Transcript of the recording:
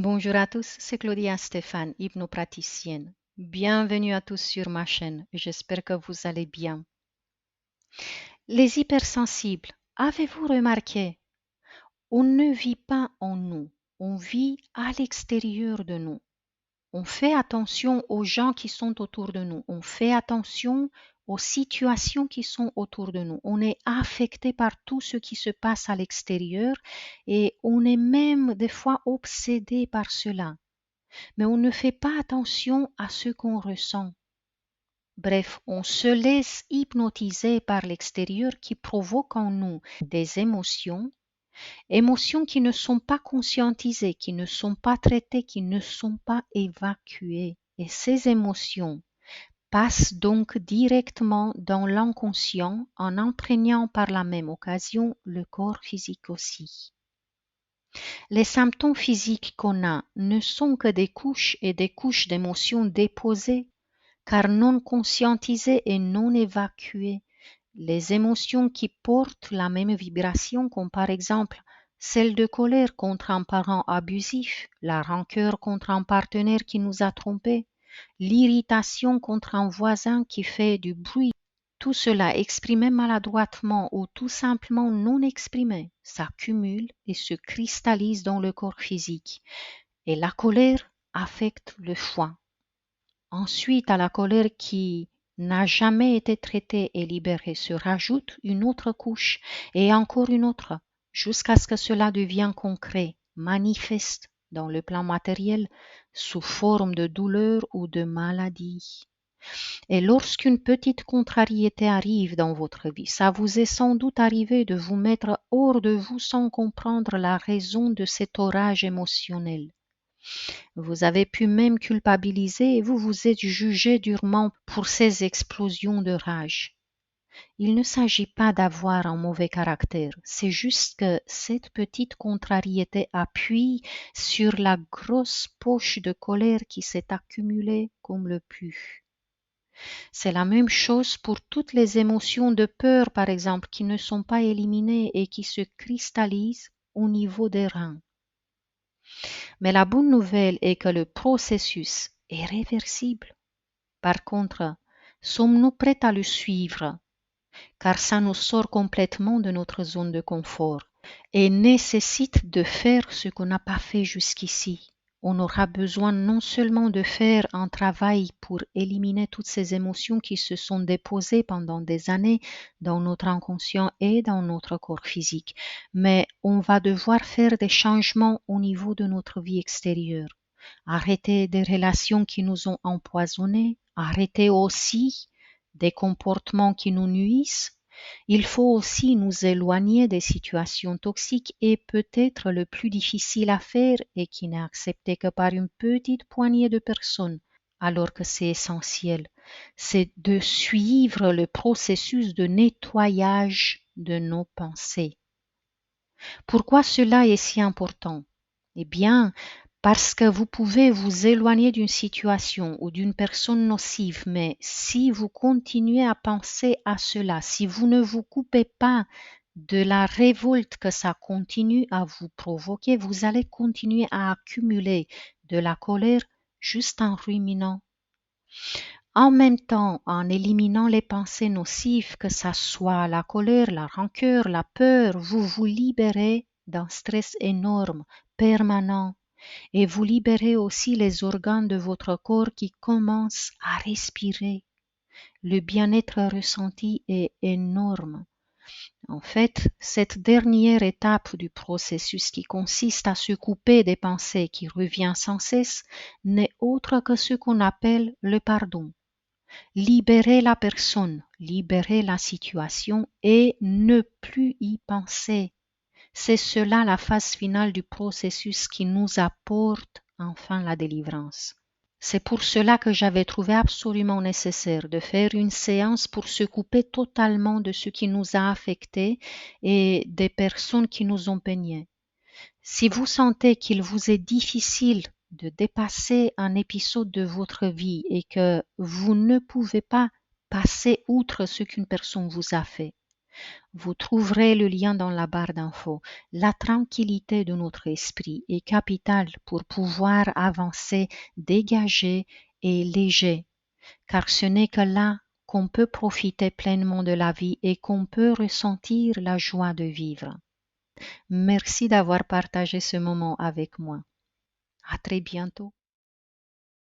Bonjour à tous, c'est Claudia Stéphane, hypnopraticienne. Bienvenue à tous sur ma chaîne, j'espère que vous allez bien. Les hypersensibles, avez-vous remarqué, on ne vit pas en nous, on vit à l'extérieur de nous. On fait attention aux gens qui sont autour de nous, on fait attention aux situations qui sont autour de nous. On est affecté par tout ce qui se passe à l'extérieur et on est même des fois obsédé par cela. Mais on ne fait pas attention à ce qu'on ressent. Bref, on se laisse hypnotiser par l'extérieur qui provoque en nous des émotions, émotions qui ne sont pas conscientisées, qui ne sont pas traitées, qui ne sont pas évacuées. Et ces émotions passent donc directement dans l'inconscient en imprégnant par la même occasion le corps physique aussi. Les symptômes physiques qu'on a ne sont que des couches et des couches d'émotions déposées, car non conscientisées et non évacuées. Les émotions qui portent la même vibration, comme par exemple celle de colère contre un parent abusif, la rancœur contre un partenaire qui nous a trompés, l'irritation contre un voisin qui fait du bruit. Tout cela exprimé maladroitement ou tout simplement non exprimé s'accumule et se cristallise dans le corps physique. Et la colère affecte le foie. Ensuite, à la colère qui n'a jamais été traitée et libérée se rajoute une autre couche et encore une autre, jusqu'à ce que cela devienne concret, manifeste dans le plan matériel sous forme de douleur ou de maladie. Et lorsqu'une petite contrariété arrive dans votre vie, ça vous est sans doute arrivé de vous mettre hors de vous sans comprendre la raison de cet orage émotionnel. Vous avez pu même culpabiliser et vous vous êtes jugé durement pour ces explosions de rage. Il ne s'agit pas d'avoir un mauvais caractère, c'est juste que cette petite contrariété appuie sur la grosse poche de colère qui s'est accumulée comme le pu. C'est la même chose pour toutes les émotions de peur, par exemple, qui ne sont pas éliminées et qui se cristallisent au niveau des reins. Mais la bonne nouvelle est que le processus est réversible. Par contre, sommes-nous prêts à le suivre? Car ça nous sort complètement de notre zone de confort et nécessite de faire ce qu'on n'a pas fait jusqu'ici. On aura besoin non seulement de faire un travail pour éliminer toutes ces émotions qui se sont déposées pendant des années dans notre inconscient et dans notre corps physique, mais on va devoir faire des changements au niveau de notre vie extérieure. Arrêter des relations qui nous ont empoisonnés, arrêter aussi des comportements qui nous nuisent. Il faut aussi nous éloigner des situations toxiques et peut-être le plus difficile à faire et qui n'est accepté que par une petite poignée de personnes, alors que c'est essentiel, c'est de suivre le processus de nettoyage de nos pensées. Pourquoi cela est si important? Eh bien, parce que vous pouvez vous éloigner d'une situation ou d'une personne nocive, mais si vous continuez à penser à cela, si vous ne vous coupez pas de la révolte que ça continue à vous provoquer, vous allez continuer à accumuler de la colère juste en ruminant. En même temps, en éliminant les pensées nocives, que ça soit la colère, la rancœur, la peur, vous vous libérez d'un stress énorme, permanent. Et vous libérez aussi les organes de votre corps qui commencent à respirer. Le bien-être ressenti est énorme. En fait, cette dernière étape du processus qui consiste à se couper des pensées qui reviennent sans cesse n'est autre que ce qu'on appelle le pardon. Libérer la personne, libérer la situation et ne plus y penser. C'est cela la phase finale du processus qui nous apporte enfin la délivrance. C'est pour cela que j'avais trouvé absolument nécessaire de faire une séance pour se couper totalement de ce qui nous a affectés et des personnes qui nous ont peignés. Si vous sentez qu'il vous est difficile de dépasser un épisode de votre vie et que vous ne pouvez pas passer outre ce qu'une personne vous a fait, Vous trouverez le lien dans la barre d'infos. La tranquillité de notre esprit est capitale pour pouvoir avancer dégagé et léger, car ce n'est que là qu'on peut profiter pleinement de la vie et qu'on peut ressentir la joie de vivre. Merci d'avoir partagé ce moment avec moi. À très bientôt.